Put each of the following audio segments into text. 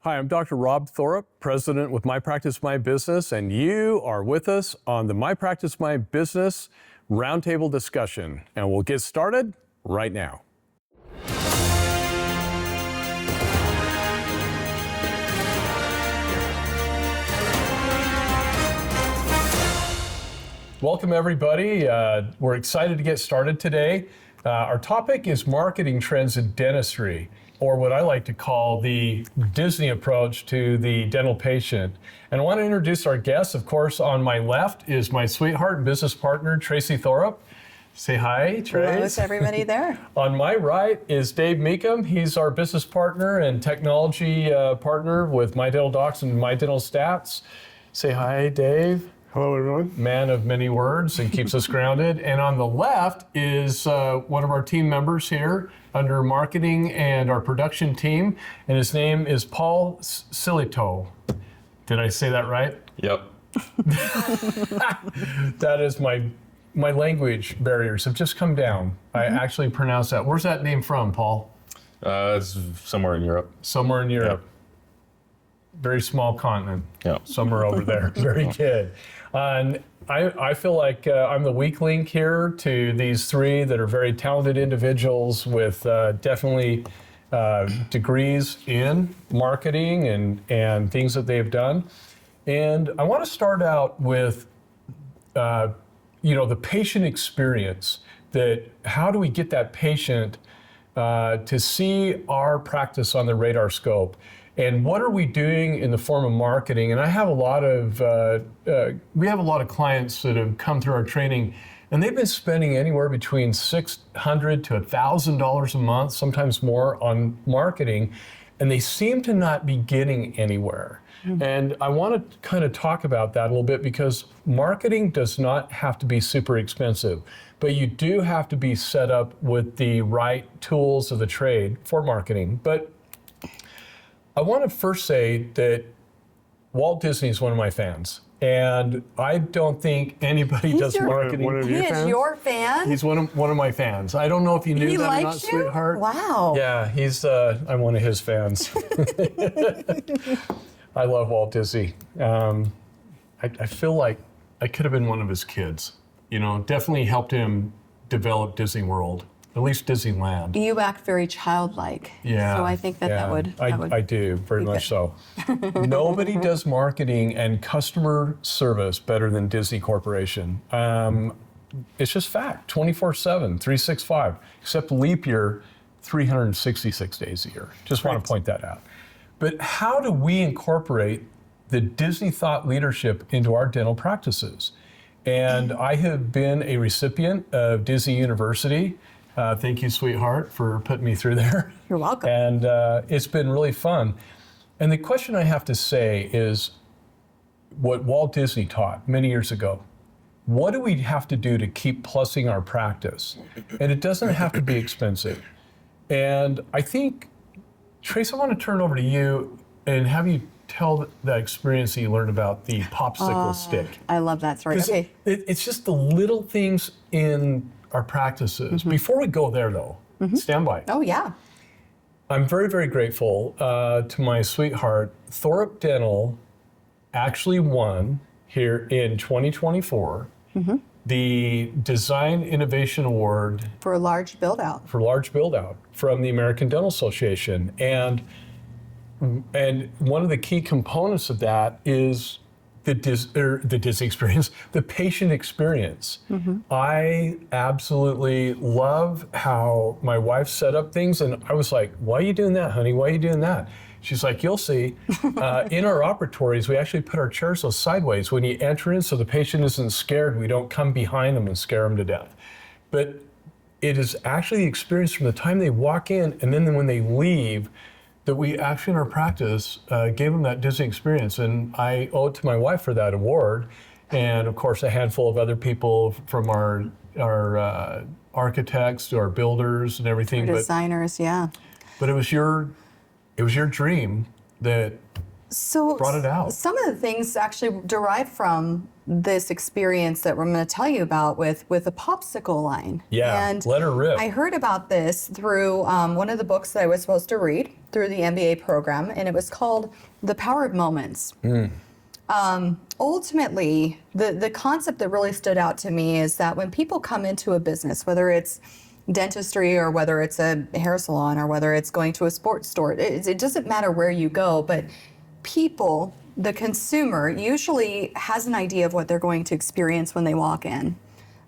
Hi, I'm Dr. Rob Thorup, president with My Practice, My Business, and you are with us on the My Practice, My Business Roundtable discussion. And we'll get started right now. Welcome, everybody. We're excited to get started today. Our topic is marketing trends in dentistry, or what I like to call the Disney approach to the dental patient. And I want to introduce our guests. Of course, on my left is my sweetheart and business partner, Tracy Thorup. Say hi, Trace. Hello to everybody there. On my right is Dave Meekum. He's our business partner and technology partner with My Dental Docs and My Dental Stats. Say hi, Dave. Hello, everyone. Man of many words and keeps us grounded. And on the left is one of our team members here under marketing and our production team, and his name is Paul Silito. Did I say that right? Yep. That is my language barriers have just come down. I actually pronounce that. Where's that name from, Paul? It's somewhere in Europe. Somewhere in Europe. Yep. Very small continent. Yeah. Somewhere over there. Very good. And I feel like I'm the weak link here to these three that are very talented individuals with definitely degrees in marketing and things that they've done. And I want to start out with, the patient experience. That how do we get that patient to see our practice on the radar scope? And what are we doing in the form of marketing? And I have a lot of, we have a lot of clients that have come through our training, and they've been spending anywhere between $600 to $1,000 a month, sometimes more, on marketing, and they seem to not be getting anywhere. And I want to kind of talk about that a little bit, because marketing does not have to be super expensive, but you do have to be set up with the right tools of the trade for marketing. But I want to first say that Walt Disney is one of my fans, and I don't think anybody does marketing. He is your fan? He's one of my fans. I don't know if you knew that or not, sweetheart. Wow. Yeah, I'm one of his fans. I love Walt Disney. I feel like I could have been one of his kids. Definitely helped him develop Disney World. At least Disneyland. You act very childlike. Yeah. So I think that would. I do, very much so. Nobody does marketing and customer service better than Disney Corporation. It's just fact, 24/7, 365, except leap year, 366 days a year. Just want to point that out. But how do we incorporate the Disney thought leadership into our dental practices? And I have been a recipient of Disney University. Thank you, sweetheart, for putting me through there. You're welcome. And it's been really fun. And the question I have to say is what Walt Disney taught many years ago. What do we have to do to keep plussing our practice? And it doesn't have to be expensive. And I think, Trace, I want to turn over to you and have you tell that experience that you learned about the popsicle stick. I love that story. Okay. It's just the little things in our practices. Before we go there, though, stand by. Oh, yeah. I'm very, very grateful to my sweetheart. Thorup Dental actually won here in 2024 the Design Innovation Award For a large build out. From the American Dental Association. And one of the key components of that is the Disney experience, the patient experience. I absolutely love how my wife set up things, and I was like, why are you doing that, honey? Why are you doing that? She's like, you'll see. In our operatories, we actually put our chairs so sideways when you enter in, so the patient isn't scared. We don't come behind them and scare them to death. But it is actually the experience from the time they walk in and then when they leave, that we actually in our practice gave them that Disney experience. And I owe it to my wife for that award. And of course, a handful of other people from our architects to our builders and everything. Our designers, yeah. But it was your dream that So brought it out? Some of the things actually derive from this experience that we're going to tell you about with the popsicle line. Yeah, and let her rip. I heard about this through one of the books that I was supposed to read through the MBA program, and it was called The Power of Moments. Ultimately, the concept that really stood out to me is that when people come into a business, whether it's dentistry or whether it's a hair salon or whether it's going to a sports store, it doesn't matter where you go, but people, the consumer, usually has an idea of what they're going to experience when they walk in.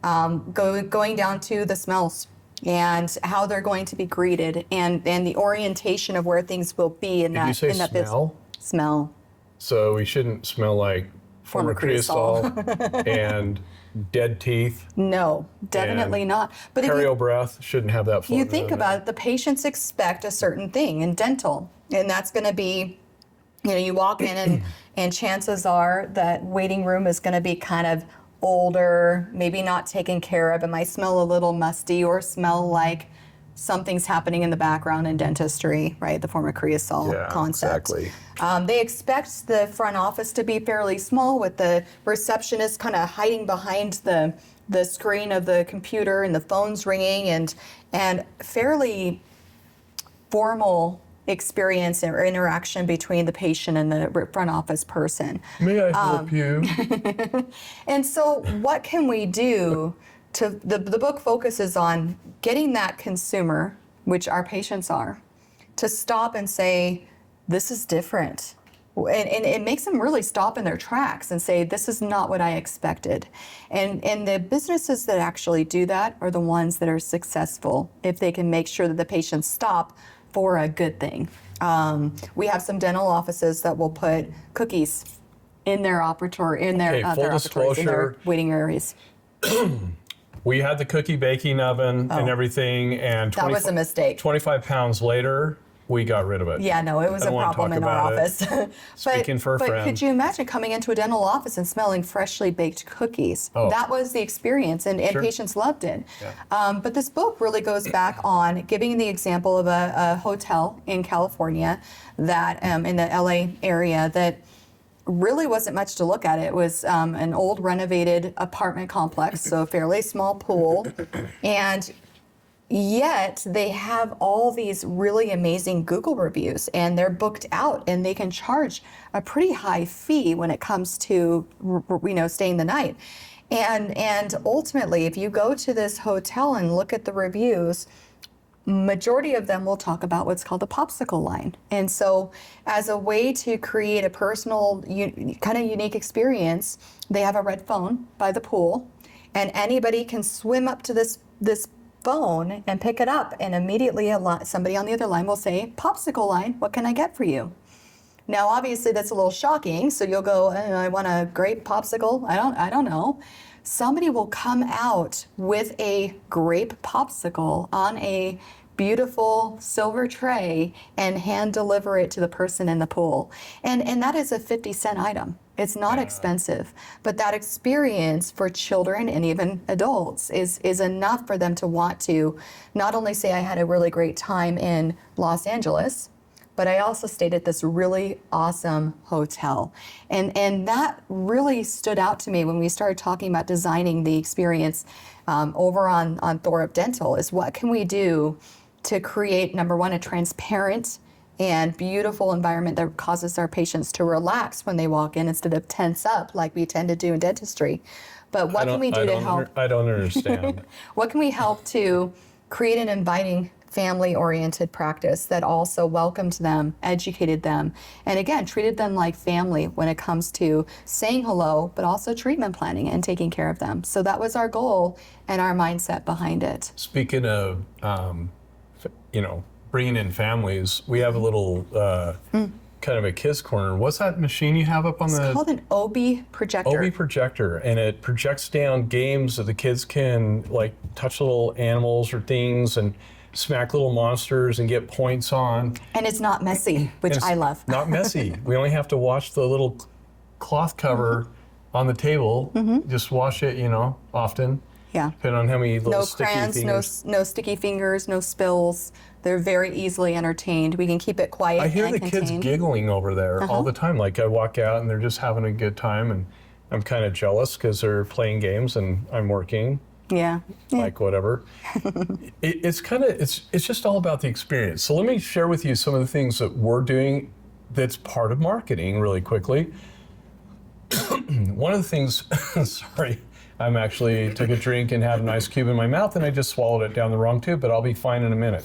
Going down to the smells and how they're going to be greeted and the orientation of where things will be in Did you say smell? Smell. So we shouldn't smell like former creosote and dead teeth. No, definitely And not. But if Perio breath shouldn't have that. you think about it, the patients expect a certain thing in dental, and that's going to be, you walk in and chances are that waiting room is going to be kind of older, maybe not taken care of. It might smell a little musty or smell like something's happening in the background in dentistry, right? The former creosote concept. Exactly. They expect the front office to be fairly small with the receptionist kind of hiding behind the screen of the computer and the phones ringing and fairly formal experience or interaction between the patient and the front office person. May I help you? And so what can we do the book focuses on getting that consumer, which our patients are, to stop and say, this is different. And it makes them really stop in their tracks and say, this is not what I expected. And the businesses that actually do that are the ones that are successful if they can make sure that the patients stop for a good thing. We have some dental offices that will put cookies in their operatory, in their, Okay, full their operatories, in their disclosure. waiting areas. We had the cookie baking oven and everything, and That was a mistake. 25 pounds later, we got rid of it. Yeah, no, it was I a don't wanna problem talk in our about it. office. Speaking for a but friend. could you imagine coming into a dental office and smelling freshly baked cookies? Oh. That was the experience, and Sure. patients loved it. Yeah. But this book really goes back on giving the example of a hotel in California that, in the LA area, that really wasn't much to look at. It was an old renovated apartment complex, so a fairly small pool. And yet they have all these really amazing Google reviews and they're booked out and they can charge a pretty high fee when it comes to, staying the night. And ultimately, if you go to this hotel and look at the reviews, majority of them will talk about what's called the popsicle line. And so as a way to create a personal, kind of unique experience, they have a red phone by the pool and anybody can swim up to this phone and pick it up and immediately somebody on the other line will say, popsicle line, what can I get for you? Now, obviously that's a little shocking. So you'll go, I want a grape popsicle. I don't know. Somebody will come out with a grape popsicle on a beautiful silver tray and hand deliver it to the person in the pool. And that is a 50-cent item. It's not expensive, but that experience for children and even adults is enough for them to want to not only say, I had a really great time in Los Angeles, but I also stayed at this really awesome hotel. And that really stood out to me when we started talking about designing the experience over on Thorup Dental, is what can we do to create, number one, a transparent and beautiful environment that causes our patients to relax when they walk in instead of tense up like we tend to do in dentistry. But what can we do to help? I don't understand. What can we help to create an inviting family-oriented practice that also welcomed them, educated them, and again, treated them like family when it comes to saying hello, but also treatment planning and taking care of them. So that was our goal and our mindset behind it. Speaking of, bringing in families, we have a little kind of a kids corner. What's that machine you have up on It's called an OB projector. OB projector, and it projects down games that the kids can like touch little animals or things and smack little monsters and get points on. And it's not messy, which I love. Not messy. We only have to wash the little cloth cover on the table. Just wash it, often. Yeah. Depending on how many little No sticky crayons, fingers. no sticky fingers, no spills. They're very easily entertained. We can keep it quiet I hear and the contained. kids giggling over there all the time. Like I walk out and they're just having a good time, and I'm kind of jealous because they're playing games and I'm working. Yeah. Like whatever. It's just all about the experience. So let me share with you some of the things that we're doing that's part of marketing really quickly. One of the things, sorry, I'm actually took a drink and had an ice cube in my mouth and I just swallowed it down the wrong tube, but I'll be fine in a minute.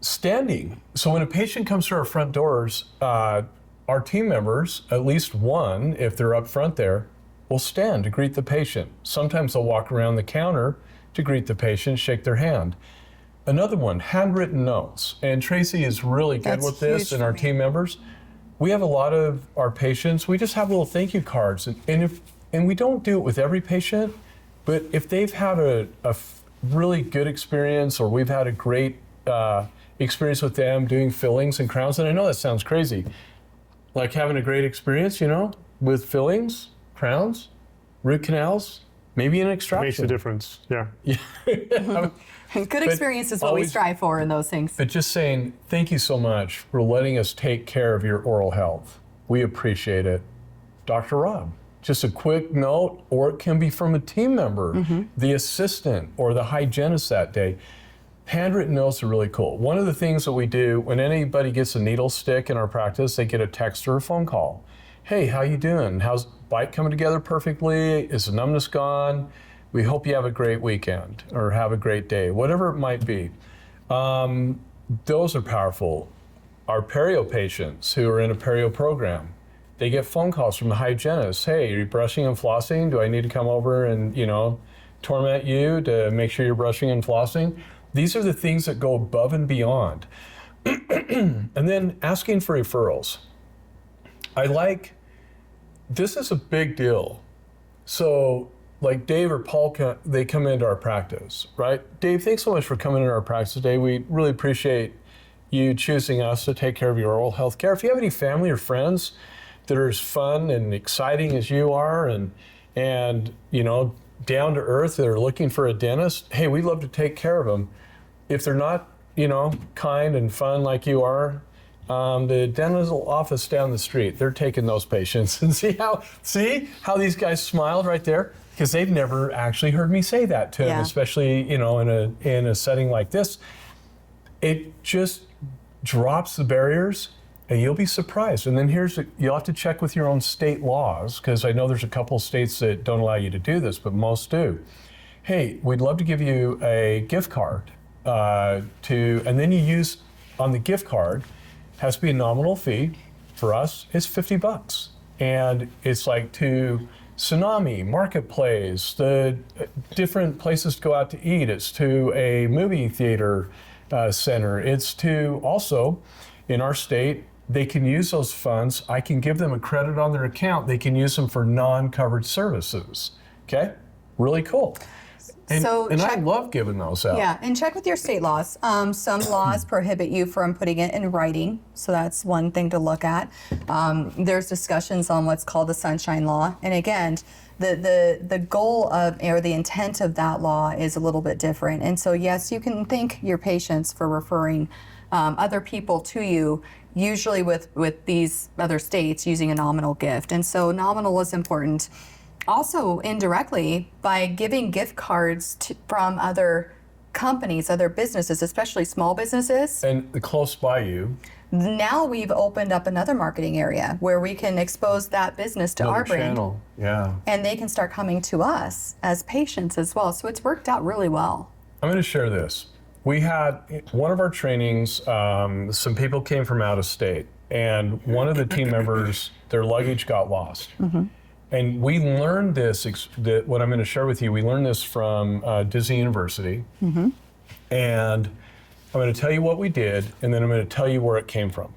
Standing. So when a patient comes to our front doors, our team members, at least one, if they're up front there, will stand to greet the patient. Sometimes they'll walk around the counter to greet the patient, shake their hand. Another one, handwritten notes. And Tracy is really good That's with this huge and for our me. team members. We have a lot of our patients, we just have little thank you cards. And we don't do it with every patient, but if they've had a really good experience or we've had a great experience with them doing fillings and crowns, and I know that sounds crazy, like having a great experience, with fillings, crowns, root canals, maybe an extraction. Makes a difference, yeah. Good experience is what we always- strive for in those things. But just saying, thank you so much for letting us take care of your oral health. We appreciate it. Dr. Rob, just a quick note, or it can be from a team member, the assistant, or the hygienist that day. Handwritten notes are really cool. One of the things that we do when anybody gets a needle stick in our practice, they get a text or a phone call. Hey, how you doing? How's bite coming together perfectly? Is the numbness gone? We hope you have a great weekend or have a great day, whatever it might be. Those are powerful. Our perio patients who are in a perio program, they get phone calls from the hygienist. Hey, are you brushing and flossing? Do I need to come over and, torment you to make sure you're brushing and flossing? These are the things that go above and beyond. And then asking for referrals. This is a big deal. So like Dave or Paul, they come into our practice, right? Dave, thanks so much for coming into our practice today. We really appreciate you choosing us to take care of your oral health care. If you have any family or friends that are as fun and exciting as you are and down to earth that are looking for a dentist, hey, we'd love to take care of them. If they're not, kind and fun like you are, the dental office down the street, they're taking those patients. And see how these guys smiled right there? Because they've never actually heard me say that to them, especially, in a setting like this. It just drops the barriers and you'll be surprised. And then you'll have to check with your own state laws, because I know there's a couple of states that don't allow you to do this, but most do. Hey, we'd love to give you a gift card and then you use on the gift card, has to be a nominal fee. For us, it's $50. And it's like to Tsunami, Marketplace, the different places to go out to eat. It's to a movie theater center. It's to also, in our state, they can use those funds. I can give them a credit on their account. They can use them for non-covered services. Okay? Really cool. And I love giving those out. Yeah, and check with your state laws. Some laws prohibit you from putting it in writing, so that's one thing to look at. There's discussions on what's called the Sunshine Law, and again, the goal of or the intent of that law is a little bit different. And so yes, you can thank your patients for referring other people to you, usually with these other states using a nominal gift. And so nominal is important. Also, indirectly, by giving gift cards from other companies, other businesses, especially small businesses. And close by you. Now we've opened up another marketing area where we can expose that business to our brand. Channel. Yeah. And they can start coming to us as patients as well. So it's worked out really well. I'm going to share this. We had one of our trainings, some people came from out of state, and one of the team members, their luggage got lost. Mm-hmm. And we learned this, what I'm going to share with you, we learned this from Disney University. Mm-hmm. And I'm going to tell you what we did, and then I'm going to tell you where it came from.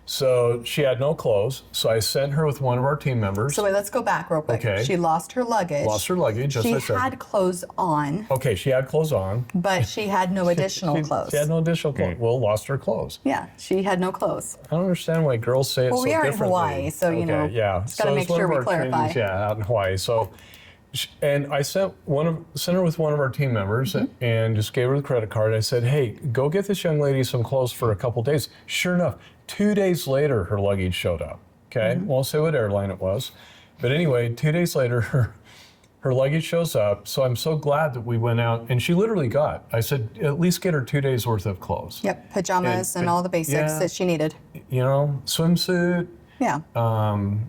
So she had no clothes, so I sent her with one of our team members. So wait, let's go back real quick. Okay. She lost her luggage. Lost her luggage, as She I said. had clothes on, Okay, she had clothes on. but she had no additional clothes. She had no additional clothes. Well, lost her clothes. Yeah, she had no clothes. I don't understand why girls say it Well, so we are in differently. Hawaii, so, okay, yeah. just gotta So make it's one sure of we our clarify. trainings, yeah, out in Hawaii. So And I sent her with one of our team members and just gave her the credit card. I said, hey, go get this young lady some clothes for a couple days. Sure enough, 2 days later, her luggage showed up. Okay, won't say what airline it was. But anyway, 2 days later, her luggage shows up. So I'm so glad that we went out, and she literally got, I said, at least get her 2 days worth of clothes. Yep, pajamas and all the basics that she needed. You know, swimsuit. Yeah.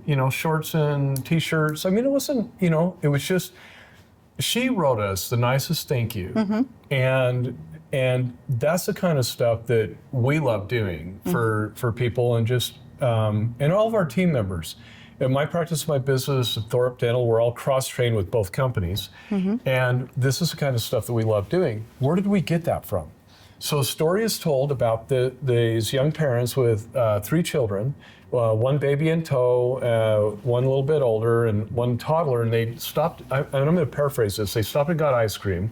You know, shorts and t-shirts. I mean, it wasn't, you know, it was just, she wrote us the nicest thank you. And that's the kind of stuff that we love doing for people, and just, and all of our team members. In my practice, my business at Thorup Dental, we're all cross-trained with both companies. And this is the kind of stuff that we love doing. Where did we get that from? So a story is told about these young parents with 3 children, one baby in tow, one a little bit older, and one toddler, and they stopped, and I'm going to paraphrase this, they stopped and got ice cream,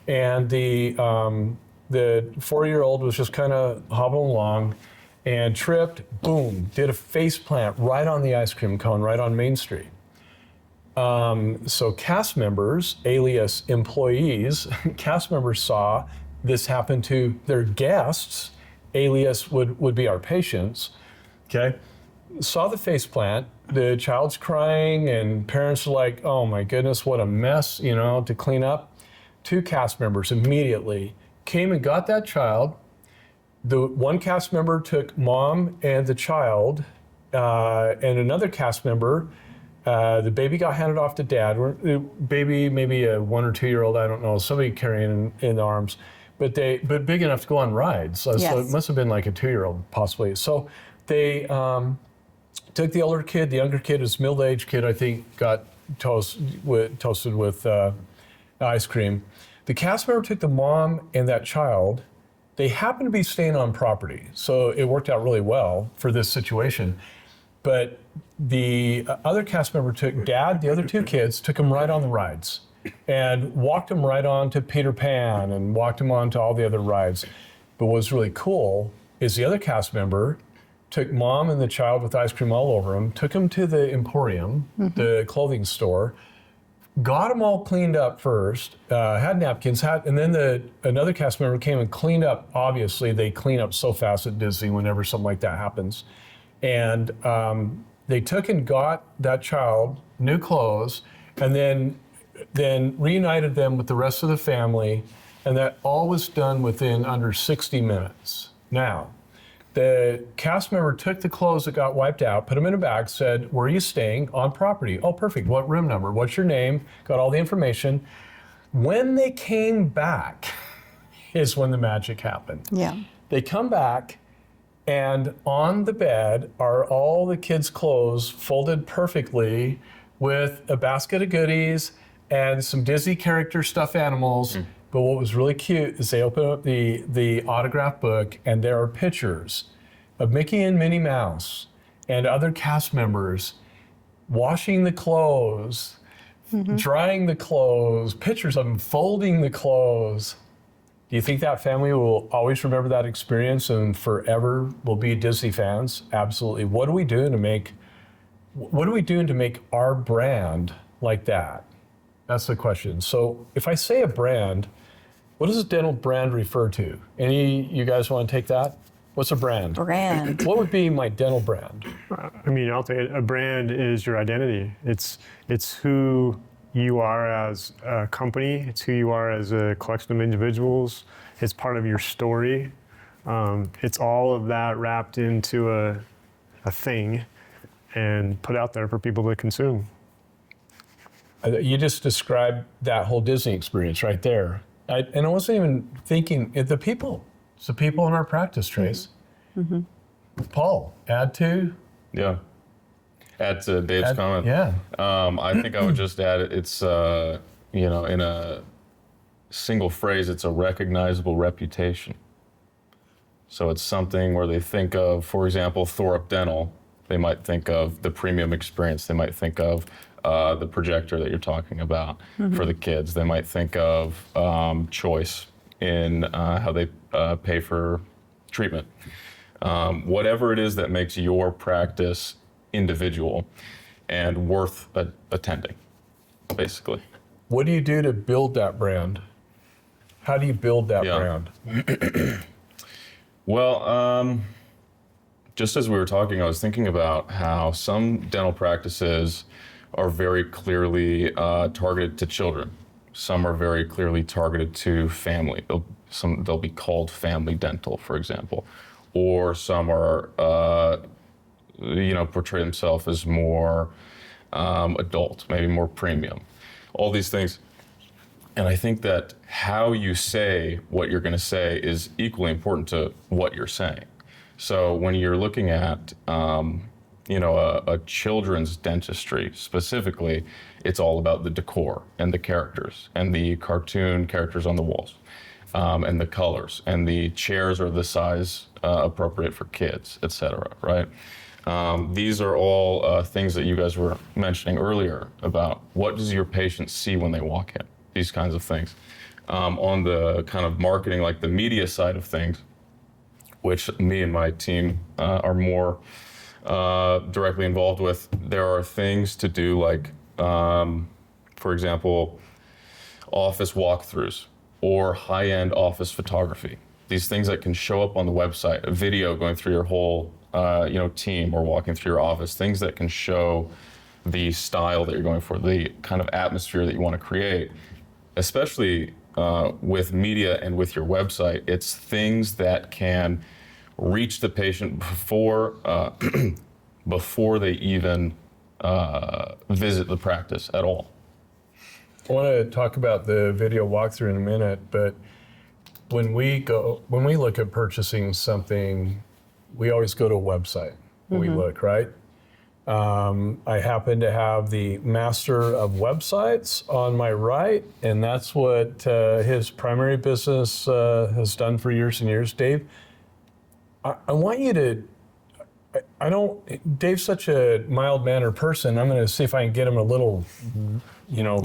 and the 4-year-old was just kind of hobbling along and tripped, boom, did a face plant right on the ice cream cone, right on Main Street. So cast members, alias employees, cast members saw this happen to their guests, alias would be our patients, okay? Saw the face plant, the child's crying, and parents are like, oh my goodness, what a mess, you know, to clean up. 2 cast members immediately came and got that child. The one cast member took mom and the child, and another cast member, the baby got handed off to dad. Baby, maybe a 1 or 2 year old, I don't know, somebody carrying in the arms, but big enough to go on rides. So it must have been like a 2-year-old possibly. So they took the older kid, the younger kid, his middle-aged kid, I think, got toasted with ice cream. The cast member took the mom and that child. They happened to be staying on property, so it worked out really well for this situation. But the other cast member took dad, the other 2 kids, took them right on the rides and walked them right on to Peter Pan and walked them on to all the other rides. But what's really cool is the other cast member took mom and the child with ice cream all over them, took them to the Emporium, the clothing store, got them all cleaned up first, had napkins, and then another cast member came and cleaned up. Obviously, they clean up so fast at Disney whenever something like that happens. And they took and got that child new clothes, and then reunited them with the rest of the family, and that all was done within under 60 minutes. Now, the cast member took the clothes that got wiped out, put them in a bag, said, where are you staying? On property. Oh, perfect. What room number? What's your name? Got all the information. When they came back is when the magic happened. Yeah. They come back, and on the bed are all the kids' clothes folded perfectly with a basket of goodies and some Disney character stuffed animals. But what was really cute is they open up the autograph book, and there are pictures of Mickey and Minnie Mouse and other cast members washing the clothes, drying the clothes, pictures of them folding the clothes. Do you think that family will always remember that experience and forever will be Disney fans? Absolutely. What are we doing to make our brand like that? That's the question. So if I say a brand, what does a dental brand refer to? Any you guys want to take that? What's a brand? Brand. What would be my dental brand? I mean, I'll take it. A brand is your identity. It's who you are as a company. It's who you are as a collection of individuals. It's part of your story. It's all of that wrapped into a thing and put out there for people to consume. You just described that whole Disney experience right there. And I wasn't even thinking, it's the people in our practice, Trace. Paul, add to? Yeah. Add to Dave's comment. Yeah. I think I would just add it's, in a single phrase, it's a recognizable reputation. So it's something where they think of, for example, Thorup Dental. They might think of the premium experience. They might think of the projector that you're talking about for the kids. They might think of choice in how they pay for treatment. Whatever it is that makes your practice individual and worth attending. basically. What do you do to build that brand? How do you build that Yeah. brand? Well, just as we were talking, I was thinking about how some dental practices are very clearly targeted to children. Some are very clearly targeted to family. They'll be called family dental, for example, or some are, portray themselves as more adult, maybe more premium. All these things. And I think that how you say what you're going to say is equally important to what you're saying. So when you're looking at, a children's dentistry specifically, it's all about the decor and the characters and the cartoon characters on the walls, and the colors, and the chairs are the size appropriate for kids, etc. Right? These are all things that you guys were mentioning earlier about what does your patient see when they walk in. These kinds of things. On the kind of marketing, like the media side of things, which me and my team are more directly involved with, there are things to do like, for example, office walkthroughs or high-end office photography. These things that can show up on the website, a video going through your whole team or walking through your office, things that can show the style that you're going for, the kind of atmosphere that you want to create. Especially with media and with your website, it's things that can reach the patient before they even visit the practice at all. I want to talk about the video walkthrough in a minute, but when we look at purchasing something, we always go to a website. We look, right? I happen to have the master of websites on my right, and that's what his primary business has done for years and years. Dave, I want you to, Dave's such a mild-mannered person. I'm going to see if I can get him a little, little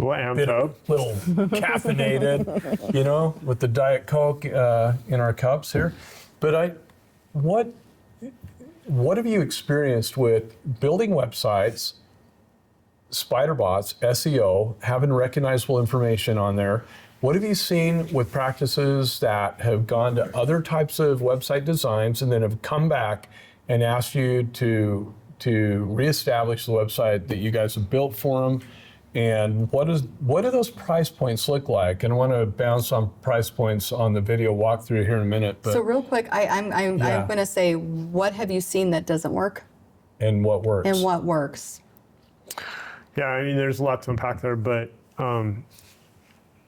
caffeinated, with the Diet Coke in our cups here. But what have you experienced with building websites, spider bots, SEO, having recognizable information on there? What have you seen with practices that have gone to other types of website designs and then have come back and asked you to reestablish the website that you guys have built for them? And what do those price points look like? And I want to bounce on price points on the video walkthrough here in a minute. But So real quick, I'm going to say, what have you seen that doesn't work? And what works? And what works? Yeah, I mean, there's a lot to unpack there, but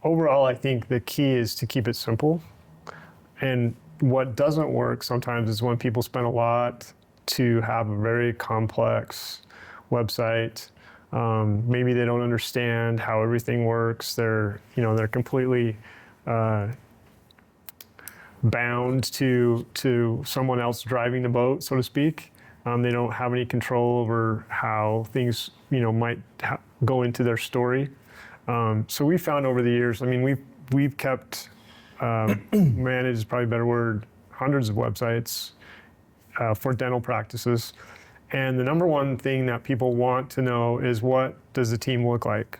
overall, I think the key is to keep it simple. And what doesn't work sometimes is when people spend a lot to have a very complex website. Maybe they don't understand how everything works. They're completely bound to someone else driving the boat, so to speak. They don't have any control over how things, might go into their story. So we found over the years, I mean, we've kept, managed is probably a better word, hundreds of websites for dental practices. And the number one thing that people want to know is, what does the team look like?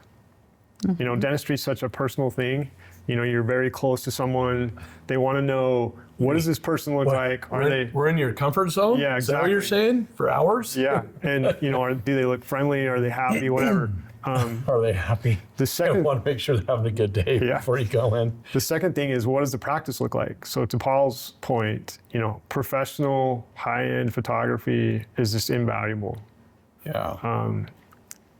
Dentistry is such a personal thing. You're very close to someone. They want to know, what does this person look like? We're in your comfort zone? Yeah, exactly. Is that what you're saying? For hours? Yeah. And, do they look friendly? Are they happy? Whatever. Are they happy? The second, I want to make sure they're having a good day before you go in. The second thing is, what does the practice look like? So to Paul's point, professional high-end photography is just invaluable. Yeah.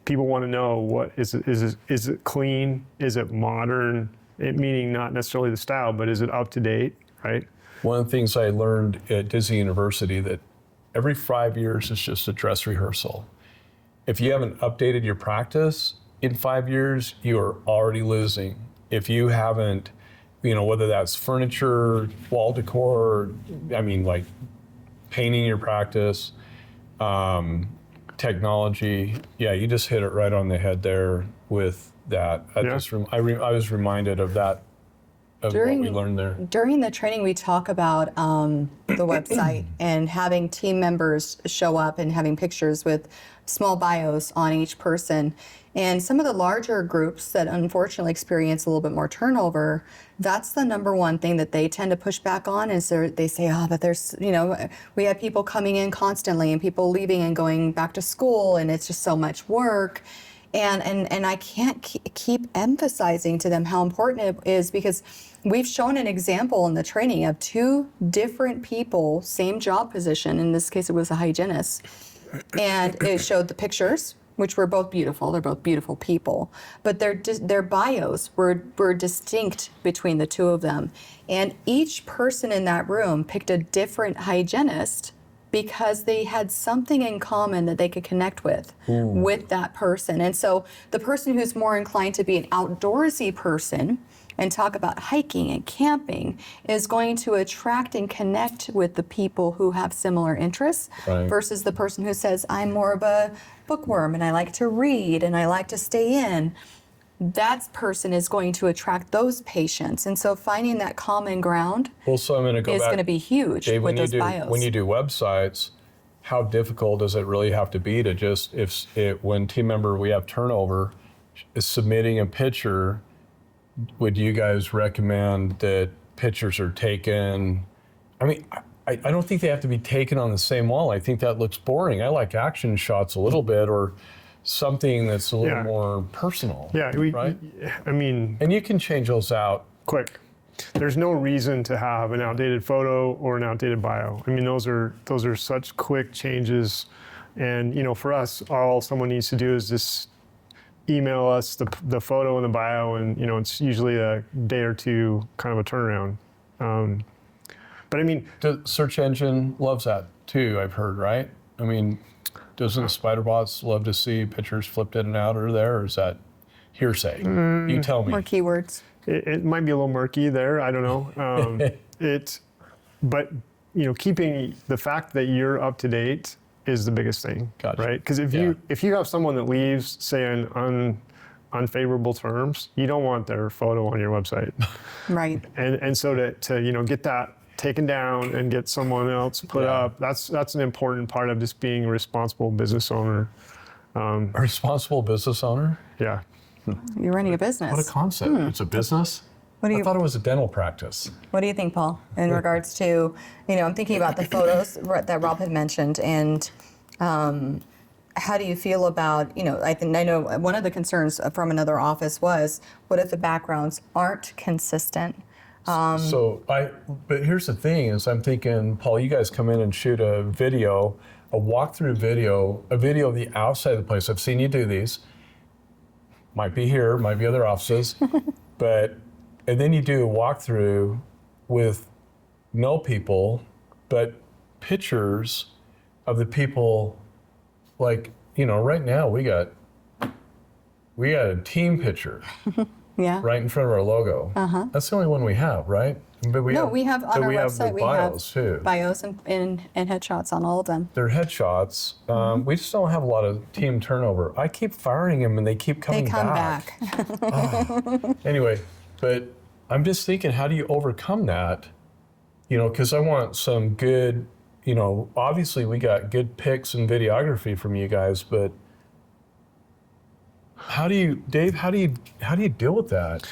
People want to know, what is it clean? Is it modern? Meaning not necessarily the style, but is it up to date, right? One of the things I learned at Disney University, that every 5 years is just a dress rehearsal. If you haven't updated your practice in 5 years, you are already losing. If you haven't, whether that's furniture, wall decor, like painting your practice, technology, you just hit it right on the head there with that. I was reminded of that of what we learned there? During the training, we talk about the website and having team members show up and having pictures with small bios on each person. And some of the larger groups that unfortunately experience a little bit more turnover, that's the number one thing that they tend to push back on is they say, oh, but there's, we have people coming in constantly and people leaving and going back to school and it's just so much work. And I can't keep emphasizing to them how important it is because we've shown an example in the training of two different people, same job position. In this case, it was a hygienist. And it showed the pictures, which were both beautiful. They're both beautiful people. But their bios were distinct between the two of them. And each person in that room picked a different hygienist because they had something in common that they could connect with that person. And so the person who's more inclined to be an outdoorsy person and talk about hiking and camping is going to attract and connect with the people who have similar interests versus the person who says, I'm more of a bookworm and I like to read and I like to stay in. That person is going to attract those patients. And so finding that common ground so I'm gonna go is back. going to be huge Dave, with those bios. When you do websites, how difficult does it really have to be to just, when team member, we have turnover, is submitting a picture, would you guys recommend that pictures are taken? I mean, I don't think they have to be taken on the same wall. I think that looks boring. I like action shots a little bit or something that's a little more personal. Yeah, right? I mean, and you can change those out quick. There's no reason to have an outdated photo or an outdated bio. I mean, those are such quick changes, and for us, all someone needs to do is just email us the photo and the bio, and it's usually a day or two kind of a turnaround. But I mean, the search engine loves that too. I've heard, right? I mean, doesn't the spider bots love to see pictures flipped in and out or there, or is that hearsay? You tell me. More keywords. It might be a little murky there. I don't know. But keeping the fact that you're up to date is the biggest thing, right? Because if you have someone that leaves, say, on unfavorable terms, you don't want their photo on your website, right? And so to get that taken down and get someone else put up, that's an important part of just being a responsible business owner. A responsible business owner? Yeah. You're running a business. What a concept. It's a business? I thought it was a dental practice. What do you think, Paul, in regards to, I'm thinking about the photos that Rob had mentioned, and how do you feel about, I know one of the concerns from another office was, what if the backgrounds aren't consistent? But here's the thing is I'm thinking, Paul, you guys come in and shoot a video, a walkthrough video, a video of the outside of the place. I've seen you do these. Might be here, might be other offices, and then you do a walkthrough with no people, but pictures of the people, like, right now we got a team picture. Yeah. Right in front of our logo. That's the only one we have, right? But we have on our website, we bios have too. Bios and headshots on all of them. They're headshots. We just don't have a lot of team turnover. I keep firing them and they keep coming back. They come back. Anyway, but I'm just thinking, how do you overcome that? Because I want some good, obviously we got good pics and videography from you guys, but Dave, how do you deal with that,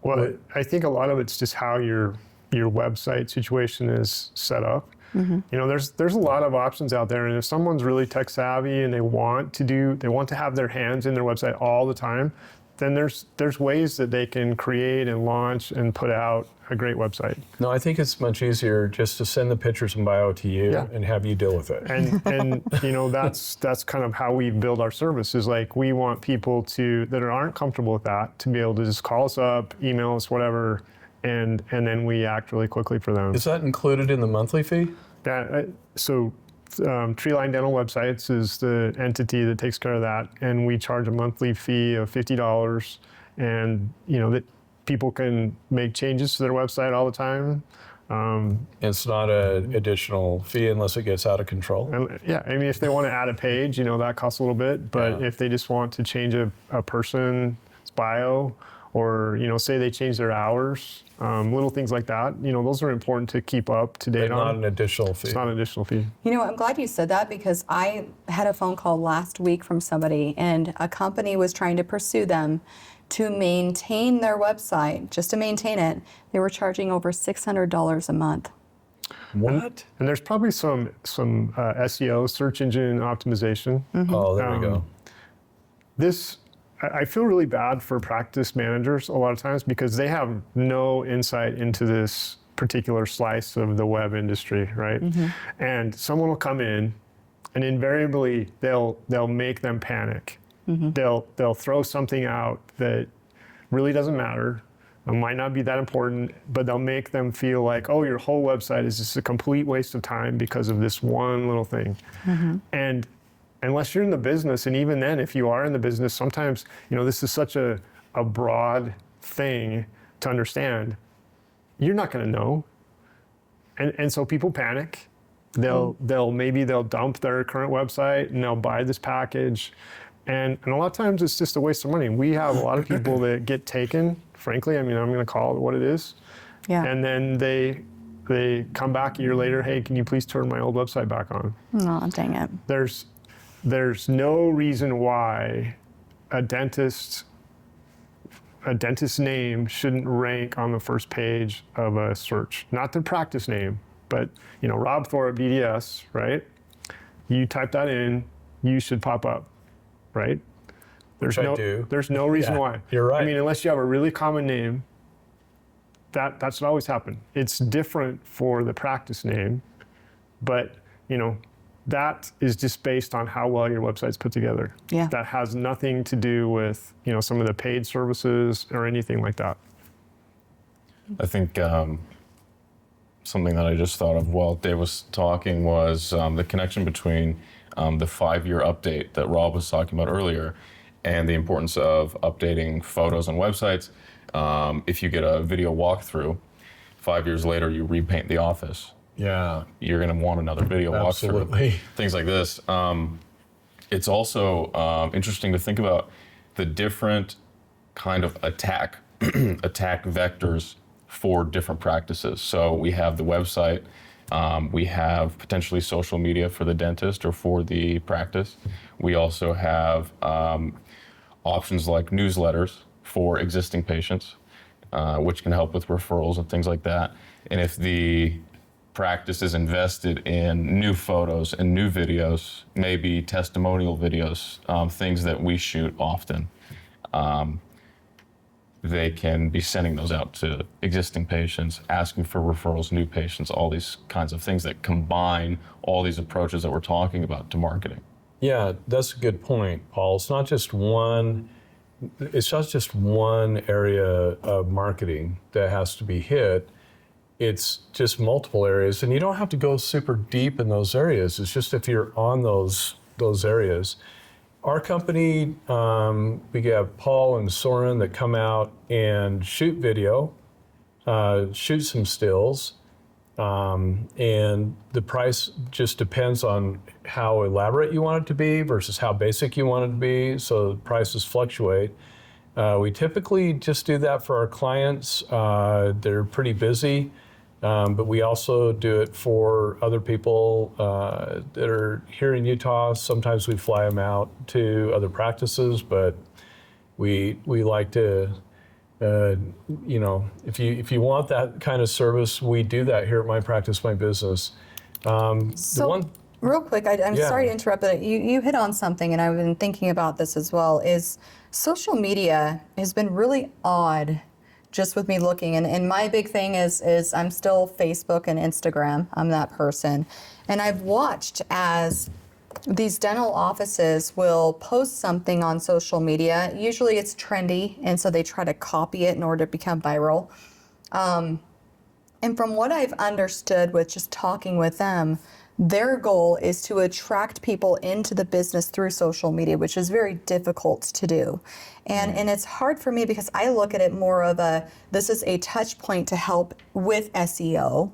Well, I think a lot of it's just how your website situation is set up. There's a lot of options out there, and if someone's really tech savvy and they want to have their hands in their website all the time, then there's ways that they can create and launch and put out a great website. No, I think it's much easier just to send the pictures and bio to you and have you deal with it. And that's kind of how we build our service, is like we want people that aren't comfortable with that to be able to just call us up, email us, whatever, and then we act really quickly for them. Is that included in the monthly fee? Treeline Dental Websites is the entity that takes care of that, and we charge a monthly fee of $50, and that people can make changes to their website all the time. It's not an additional fee unless it gets out of control. If they want to add a page, that costs a little bit, but if they just want to change a person's bio or say they change their hours, little things like that. Those are important to keep up to date But not on. an additional fee. It's not an additional fee. I'm glad you said that, because I had a phone call last week from somebody, and a company was trying to pursue them to maintain their website, just to maintain it. They were charging over $600 a month. What? And there's probably some SEO, search engine optimization. Oh, there we go. I feel really bad for practice managers a lot of times, because they have no insight into this particular slice of the web industry, right? And someone will come in, and invariably they'll make them panic. They'll throw something out that really doesn't matter. It might not be that important, but they'll make them feel like, oh, your whole website is just a complete waste of time because of this one little thing. And unless you're in the business, and even then, if you are in the business, sometimes, this is such a broad thing to understand, you're not going to know. And so people panic. They'll dump their current website, and they'll buy this package. And a lot of times it's just a waste of money. We have a lot of people that get taken, frankly. I'm going to call it what it is. Yeah. And then they come back a year later, hey, can you please turn my old website back on? Oh, dang it. There's no reason why a dentist's name shouldn't rank on the first page of a search. Not the practice name, but Rob Thorup, DDS, right? You type that in, you should pop up, right? Which I do. There's no reason why. You're right. Unless you have a really common name, that should always happen. It's different for the practice name, but that is just based on how well your website's put together. Yeah. That has nothing to do with some of the paid services or anything like that. I think something that I just thought of while Dave was talking was the connection between the 5-year update that Rob was talking about earlier, and the importance of updating photos on websites. If you get a video walkthrough, 5 years later you repaint the office. Yeah. You're going to want another video Absolutely. walkthrough. Things like this. It's also interesting to think about the different kind of attack vectors for different practices. So we have the website. We have potentially social media for the dentist or for the practice. We also have options like newsletters for existing patients, which can help with referrals and things like that. And if the practice is invested in new photos and new videos, maybe testimonial videos, things that we shoot often, they can be sending those out to existing patients, asking for referrals, new patients, all these kinds of things that combine all these approaches that we're talking about to marketing. Yeah, that's a good point, Paul. It's not just one area of marketing that has to be hit. It's just multiple areas, and you don't have to go super deep in those areas. It's just if you're on those areas. Our company, we have Paul and Soren that come out and shoot video, shoot some stills, and the price just depends on how elaborate you want it to be versus how basic you want it to be, so the prices fluctuate. We typically just do that for our clients. They're pretty busy. But we also do it for other people that are here in Utah. Sometimes we fly them out to other practices, but we like to, if you want that kind of service, we do that here at My Practice, My Business. Real quick, I'm sorry to interrupt, but you hit on something, and I've been thinking about this as well, is social media has been really odd just with me looking. And my big thing is I'm still Facebook and Instagram. I'm that person. And I've watched as these dental offices will post something on social media. Usually it's trendy, and so they try to copy it in order to become viral. And from what I've understood with just talking with them, their goal is to attract people into the business through social media, which is very difficult to do. And it's hard for me because I look at it more of this is a touch point to help with SEO.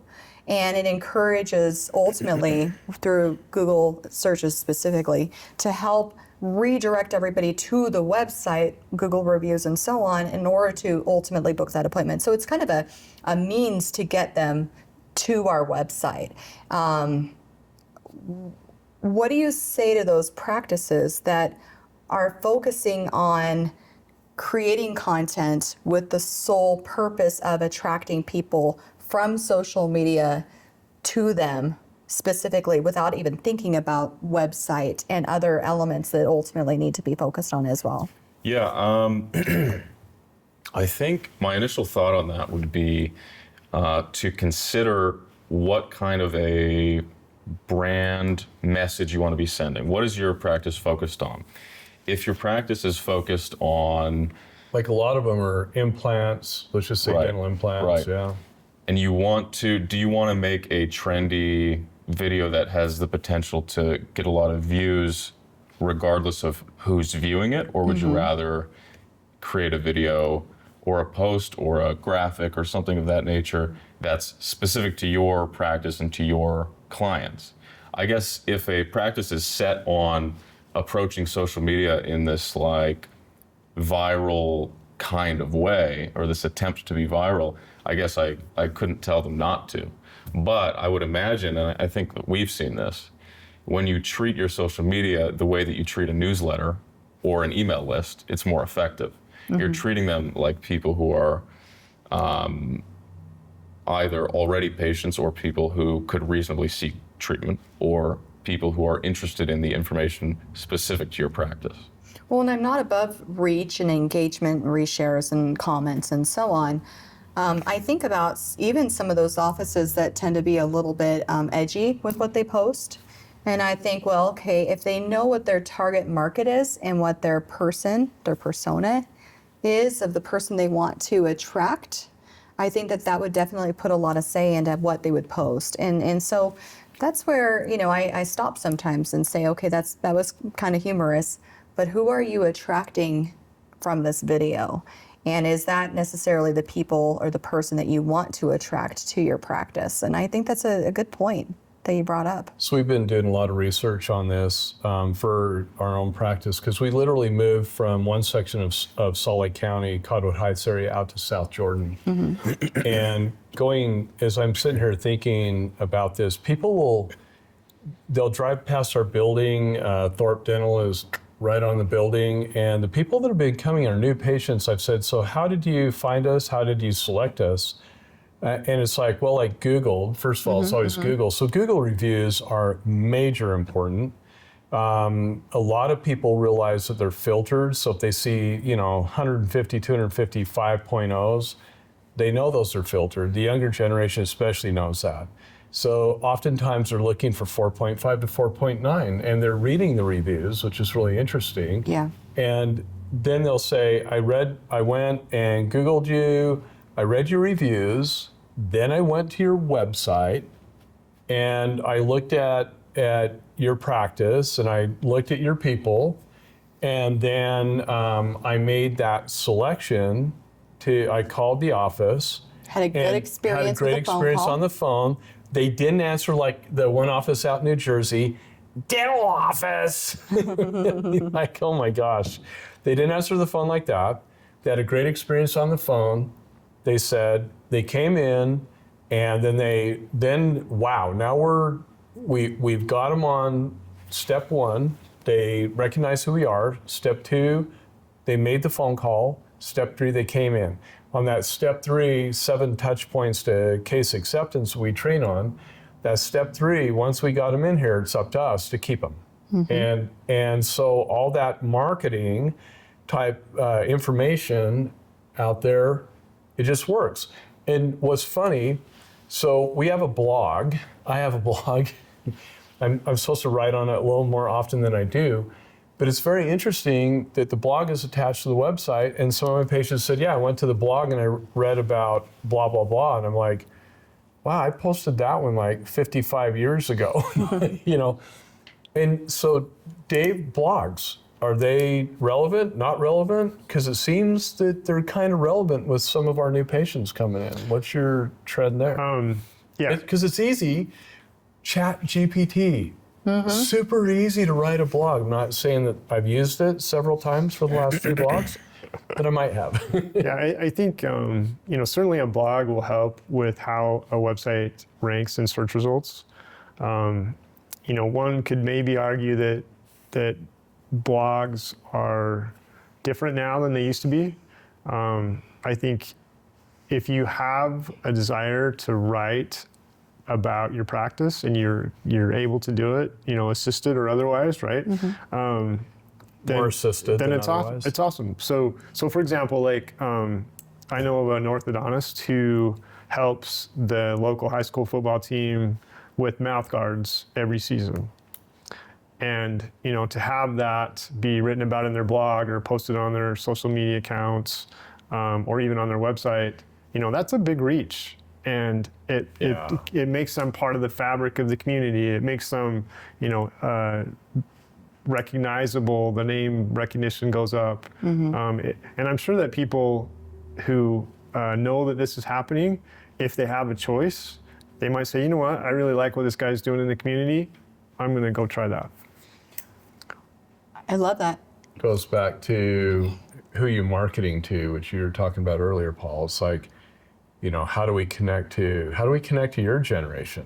And it encourages, ultimately, through Google searches specifically, to help redirect everybody to the website, Google reviews and so on, in order to ultimately book that appointment. So it's kind of a means to get them to our website. What do you say to those practices that are focusing on creating content with the sole purpose of attracting people from social media to them specifically, without even thinking about website and other elements that ultimately need to be focused on as well? Yeah, I think my initial thought on that would be to consider what kind of a brand message you want to be sending. What is your practice focused on? If your practice is focused on, Like a lot of them are implants, let's just say Right, dental implants, right. yeah. and you want to, do you want to make a trendy video that has the potential to get a lot of views regardless of who's viewing it? Or would you rather create a video or a post or a graphic or something of that nature that's specific to your practice and to your clients? I guess if a practice is set on approaching social media in this like viral kind of way, or this attempt to be viral, I guess I couldn't tell them not to. But I would imagine, and I think that we've seen this, when you treat your social media the way that you treat a newsletter or an email list, it's more effective. You're treating them like people who are either already patients or people who could reasonably seek treatment, or people who are interested in the information specific to your practice. Well, and I'm not above reach and engagement and reshares and comments and so on. I think about even some of those offices that tend to be a little bit edgy with what they post. And I think, well, okay, if they know what their target market is and what their persona is of the person they want to attract, I think that would definitely put a lot of say into what they would post. And so that's where, I stop sometimes and say, okay, that was kind of humorous, but who are you attracting from this video? And is that necessarily the people or the person that you want to attract to your practice? And I think that's a good point that you brought up. So we've been doing a lot of research on this for our own practice, because we literally moved from one section of Salt Lake County, Cottonwood Heights area, out to South Jordan. And as I'm sitting here thinking about this, they'll drive past our building. Thorup Dental is right on the building. And the people that have been coming are new patients. I've said, so how did you find us? How did you select us? And it's like, well, like Google, first of all, it's always Google. So Google reviews are major important. A lot of people realize that they're filtered. So if they see, 150, 250 5.0s, they know those are filtered. The younger generation especially knows that. So oftentimes they're looking for 4.5 to 4.9, and they're reading the reviews, which is really interesting. Yeah. And then they'll say, I went and Googled you, I read your reviews, then I went to your website, and I looked at your practice, and I looked at your people, and then I made that selection. I called the office. Had a good experience Had a great with the phone experience call. on the phone. They didn't answer like the one office out in New Jersey, dental office. Like, oh my gosh. They didn't answer the phone like that. They had a great experience on the phone. They said, they came in, and then wow, now we've got them on step one. They recognize who we are. Step two, they made the phone call. Step three, they came in. On that step three, 7 touch points to case acceptance we train on, that step three, once we got them in here, it's up to us to keep them. And so all that marketing type information out there, it just works. And what's funny, so we have a blog. I have a blog. I'm supposed to write on it a little more often than I do. But it's very interesting that the blog is attached to the website. And some of my patients said, yeah, I went to the blog and I read about blah, blah, blah. And I'm like, wow, I posted that one like 55 years ago, And so Dave, blogs, are they relevant, not relevant? Because it seems that they're kind of relevant with some of our new patients coming in. What's your trend there? Yeah. Because it's easy. Chat GPT. Super easy to write a blog. I'm not saying that I've used it several times for the last 3 blogs, but I might have. Yeah, I think certainly a blog will help with how a website ranks in search results. One could maybe argue that blogs are different now than they used to be. I think if you have a desire to write about your practice and you're able to do it, assisted or otherwise, right? More assisted then than it's otherwise. it's awesome. So for example, I know of an orthodontist who helps the local high school football team with mouth guards every season. And to have that be written about in their blog or posted on their social media accounts, or even on their website, that's a big reach. And it makes them part of the fabric of the community. It makes them, recognizable. The name recognition goes up. And I'm sure that people who know that this is happening, if they have a choice, they might say, you know what, I really like what this guy's doing in the community. I'm going to go try that. I love that. Goes back to who you're marketing to, which you were talking about earlier, Paul. It's like, how do we connect to your generation?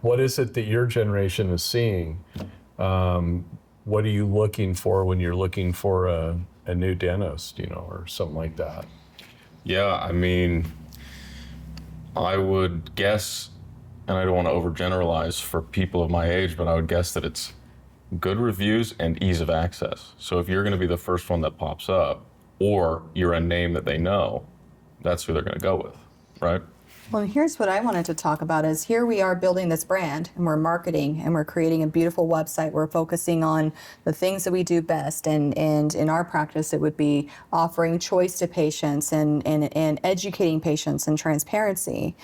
What is it that your generation is seeing? What are you looking for when you're looking for a new dentist, or something like that? Yeah, I mean, I would guess, and I don't want to overgeneralize for people of my age, but I would guess that it's good reviews and ease of access. So if you're going to be the first one that pops up, or you're a name that they know, that's who they're going to go with, right? Well, here's what I wanted to talk about is here we are building this brand and we're marketing and we're creating a beautiful website. We're focusing on the things that we do best. And in our practice, it would be offering choice to patients and educating patients and transparency.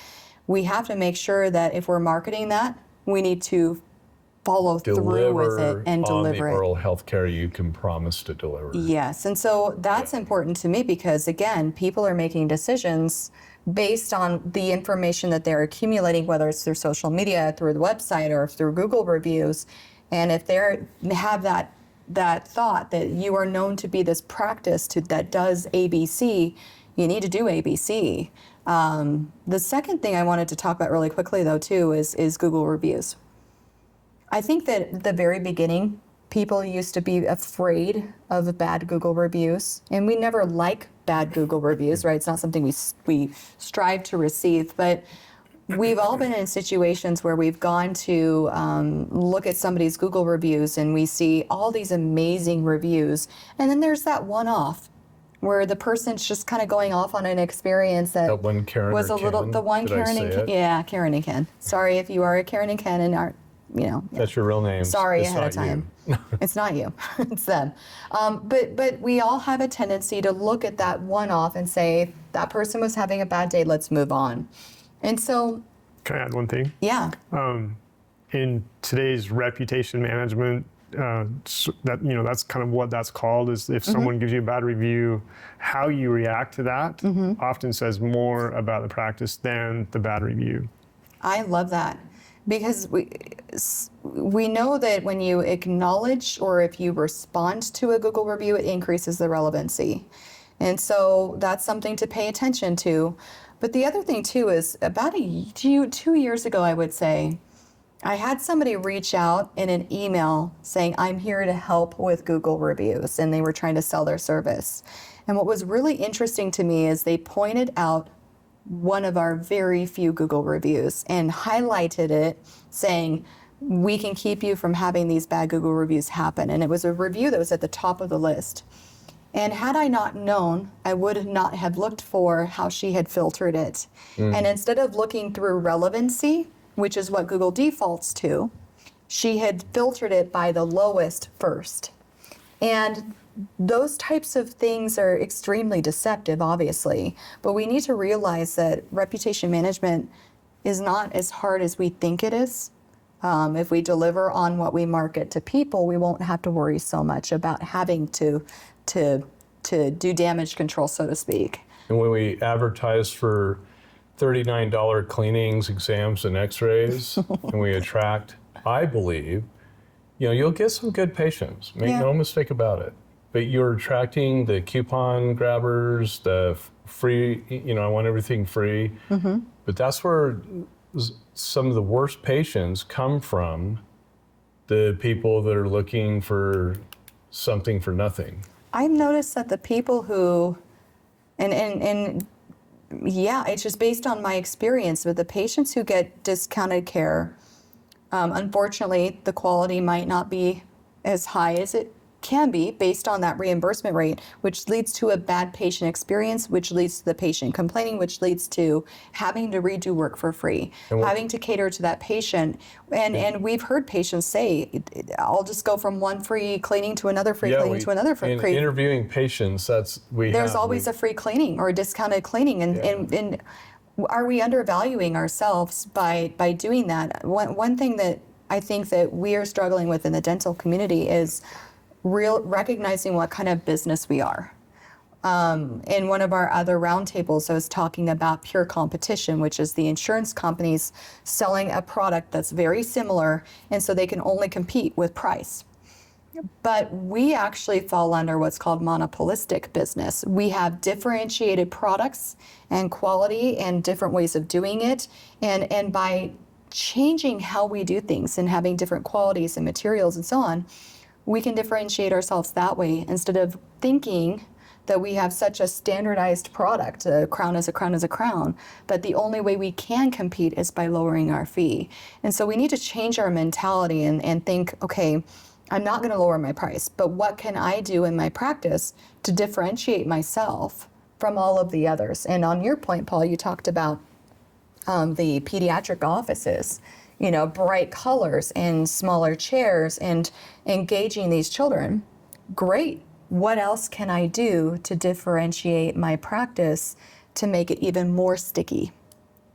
We have to make sure that if we're marketing that, we need to follow through with it and deliver on the it. oral health care you can promise to deliver. Yes, and so that's important to me because, again, people are making decisions based on the information that they're accumulating, whether it's through social media, through the website, or through Google reviews. And if they have that thought that you are known to be this practice that does ABC, you need to do ABC. The second thing I wanted to talk about really quickly, though, too, is Google reviews. I think that at the very beginning, people used to be afraid of bad Google reviews, and we never like bad Google reviews, right? It's not something we strive to receive, but we've all been in situations where we've gone to look at somebody's Google reviews and we see all these amazing reviews, and then there's that one-off where the person's just kind of going off on an experience that one Karen was or a little, Ken? the one Did I Karen say and Ken, it? yeah, Karen and Ken. Sorry if you are a Karen and Ken and aren't, That's your real name. Sorry It's ahead of not you. time. It's not you, it's them. But we all have a tendency to look at that one-off and say, that person was having a bad day, let's move on. And so, Can I add one thing? yeah, In today's reputation management, that's kind of what that's called, is if someone gives you a bad review, how you react to that often says more about the practice than the bad review. I love that. Because we know that when you acknowledge or if you respond to a Google review, it increases the relevancy. And so that's something to pay attention to. But the other thing too is about 2 years ago, I would say, I had somebody reach out in an email saying, I'm here to help with Google reviews, and they were trying to sell their service. And what was really interesting to me is they pointed out one of our very few Google reviews and highlighted it saying, we can keep you from having these bad Google reviews happen. And it was a review that was at the top of the list. And had I not known, I would not have looked for how she had filtered it. And instead of looking through relevancy, which is what Google defaults to, she had filtered it by the lowest first. And those types of things are extremely deceptive, obviously, but we need to realize that reputation management is not as hard as we think it is. If we deliver on what we market to people, we won't have to worry so much about having to do damage control, so to speak. And when we advertise for $39 cleanings, exams, and x-rays, and we attract, I believe, you'll get some good patients, make no mistake about it. But you're attracting the coupon grabbers, the free, I want everything free. But that's where some of the worst patients come from, the people that are looking for something for nothing. I've noticed that the people who, and yeah, it's just based on my experience with the patients who get discounted care, unfortunately, the quality might not be as high as it can be based on that reimbursement rate, which leads to a bad patient experience, which leads to the patient complaining, which leads to having to redo work for free, having to cater to that patient. And we've heard patients say, I'll just go from one free cleaning to another free cleaning to another free cleaning. Interviewing patients, there's always a free cleaning or a discounted cleaning. And are we undervaluing ourselves by doing that? One thing that I think that we are struggling with in the dental community is recognizing what kind of business we are. In one of our other roundtables, I was talking about pure competition, which is the insurance companies selling a product that's very similar, and so they can only compete with price. But we actually fall under what's called monopolistic business. We have differentiated products and quality and different ways of doing it, and by changing how we do things and having different qualities and materials and so on, we can differentiate ourselves that way instead of thinking that we have such a standardized product. A crown is a crown is a crown. But the only way we can compete is by lowering our fee. And so we need to change our mentality and think, okay, I'm not going to lower my price, but what can I do in my practice to differentiate myself from all of the others? And on your point, Paul, you talked about the pediatric offices. Bright colors and smaller chairs and engaging these children. Great. What else can I do to differentiate my practice to make it even more sticky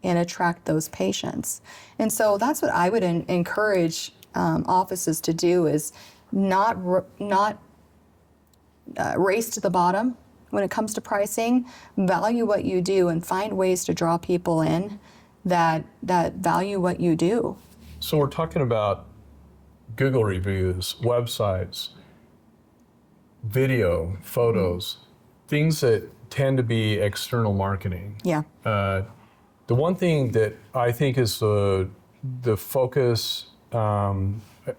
and attract those patients? And so that's what I would encourage offices to do, is not race to the bottom when it comes to pricing. Value what you do and find ways to draw people in that value what you do. So we're talking about Google reviews, websites, video, photos, things that tend to be external marketing. Yeah. The one thing that I think is the focus, I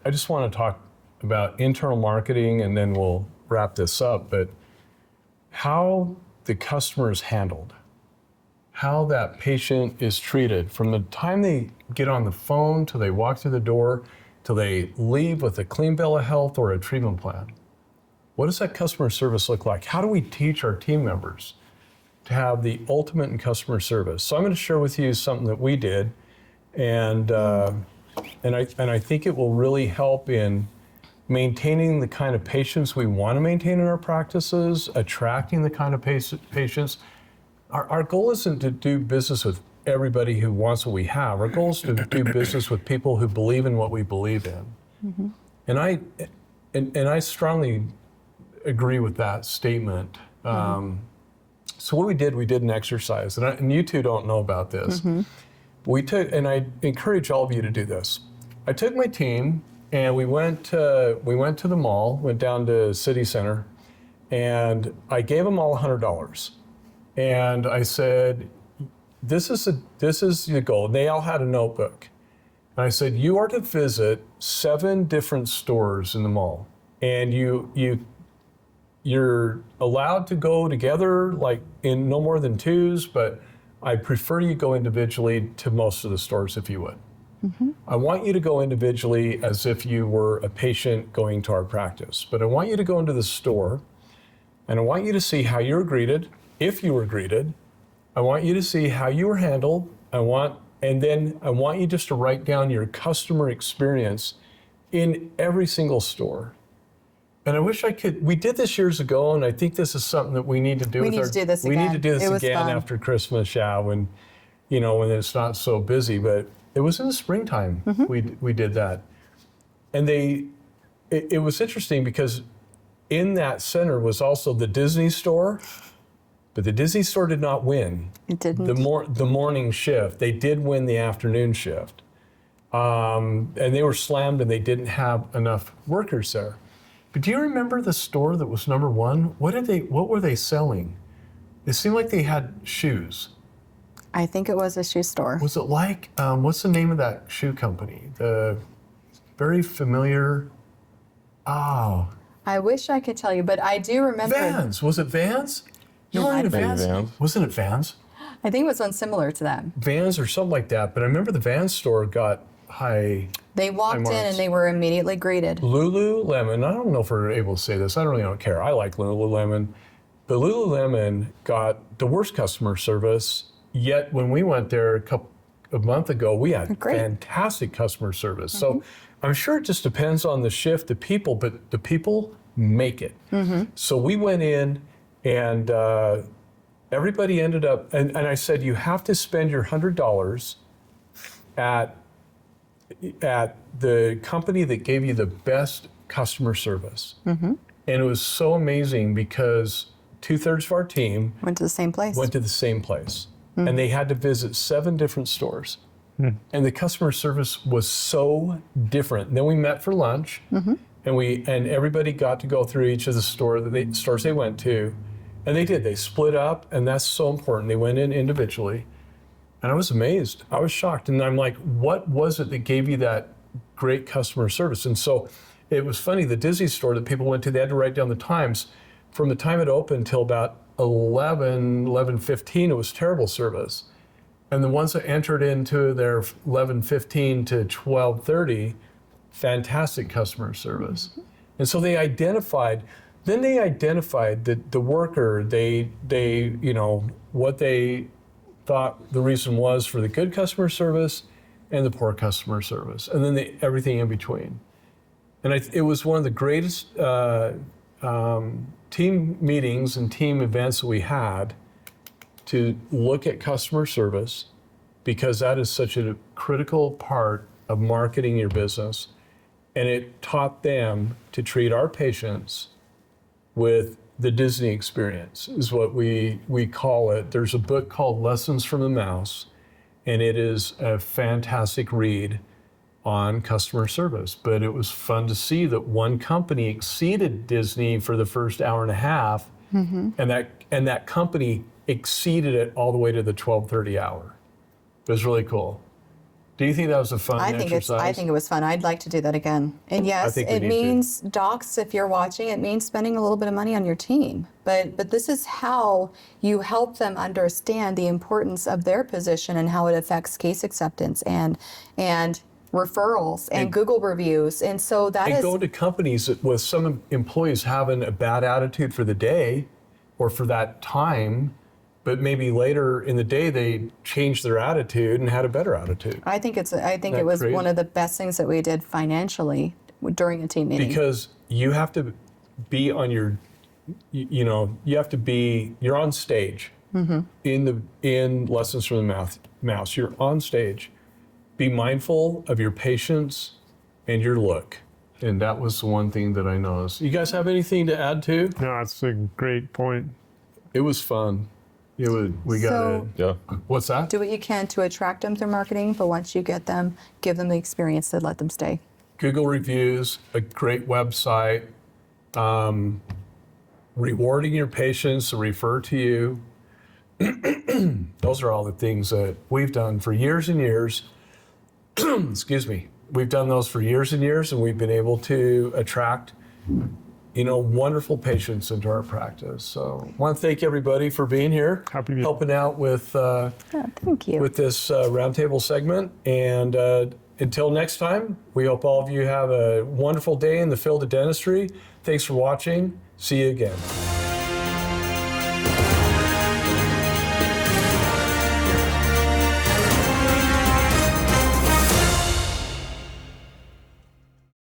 just want to talk about internal marketing and then we'll wrap this up, but how the customer is handled, how that patient is treated from the time they get on the phone till they walk through the door, till they leave with a clean bill of health or a treatment plan. What does that customer service look like? How do we teach our team members to have the ultimate in customer service? So I'm going to share with you something that we did, and I think it will really help in maintaining the kind of patients we want to maintain in our practices, attracting the kind of patients. Our goal isn't to do business with everybody who wants what we have. Our goal is to do business with people who believe in what we believe in. And I strongly agree with that statement. So what we did an exercise, and you two don't know about this. And I encourage all of you to do this. I took my team and we went to the mall, went down to City Center, and I gave them all $100. And I said, this is the goal. They all had a notebook. And I said, you are to visit 7 different stores in the mall. And you're allowed to go together, like in no more than 2s, but I prefer you go individually to most of the stores if you would. I want you to go individually as if you were a patient going to our practice. But I want you to go into the store and I want you to see how you were greeted, if you were greeted. I want you to see how you were handled. And then I want you just to write down your customer experience in every single store. And I wish I could. We did this years ago, and I think this is something that we need to do. We need to do this again. We need to do this again fun. after Christmas, when it's not so busy. But it was in the springtime we did that, and it was interesting because in that center was also the Disney store But the Disney store did not win It didn't. the morning shift. They did win the afternoon shift. And they were slammed and they didn't have enough workers there. But do you remember the store that was number one? What were they selling? It seemed like they had shoes. I think it was a shoe store. Was it like, what's the name of that shoe company? The very familiar, I wish I could tell you, but I do remember. Vans. Was it Vans? You It were might into have been. Vans? Wasn't it Vans? I think it was one similar to that. Vans or something like that. But I remember the Vans store got high. They walked in marks. and they were immediately greeted. Lululemon, I don't know if we're able to say this. I don't care. I like Lululemon. But Lululemon got the worst customer service. Yet when we went there a month ago, we had Great. fantastic customer service. So I'm sure it just depends on the shift, the people, but the people make it. So we went in and everybody ended up, and I said, you have to spend your $100 at the company that gave you the best customer service. And it was so amazing because 2/3 of our team Went to the same place. went to the same place. And they had to visit 7 different stores. And the customer service was so different. And then we met for lunch, and everybody got to go through each of the stores they went to. And they did. They split up, and that's so important. They went in individually. And I was amazed. I was shocked. And I'm like, what was it that gave you that great customer service? And so it was funny, the Disney store that people went to, they had to write down the times. From the time it opened till about 11:15, it was terrible service. And the ones that entered into their 11:15 to 12:30, fantastic customer service. And so they identified that the worker, what they thought the reason was for the good customer service and the poor customer service, and then everything in between. And it was one of the greatest team meetings and team events that we had to look at customer service, because that is such a critical part of marketing your business. And it taught them to treat our patients with the Disney experience, is what we call it. There's a book called Lessons from the Mouse, and it is a fantastic read on customer service. But it was fun to see that one company exceeded Disney for the first hour and a half, and that company exceeded it all the way to the 12:30 hour. It was really cool. Do you think that was a fun exercise? I think it was fun. I'd like to do that again. And yes, think we it need means, docs, if you're watching, it means spending a little bit of money on your team. But this is how you help them understand the importance of their position and how it affects case acceptance and referrals and Google reviews. And so that is... And go to companies with some employees having a bad attitude for the day or for that time, but maybe later in the day they changed their attitude and had a better attituty. I think it was one of the best things that we did financially during a team meeting. Because you have to be on your, you're on stage in Lessons from the Mouse. You're on stage. Be mindful of your patience and your look. And that was the one thing that I noticed. You guys have anything to add to? No, that's a great point. It was fun. What's that? Do what you can to attract them through marketing, but once you get them, give them the experience that let them stay. Google reviews, a great website, rewarding your patients to refer to you. Those are all the things that we've done for years and years. Excuse me. We've done those for years and years, and we've been able to attract wonderful patients into our practice. So I want to thank everybody for being here, helping out with Thank you. with this roundtable segment. And until next time, we hope all of you have a wonderful day in the field of dentistry. Thanks for watching. See you again.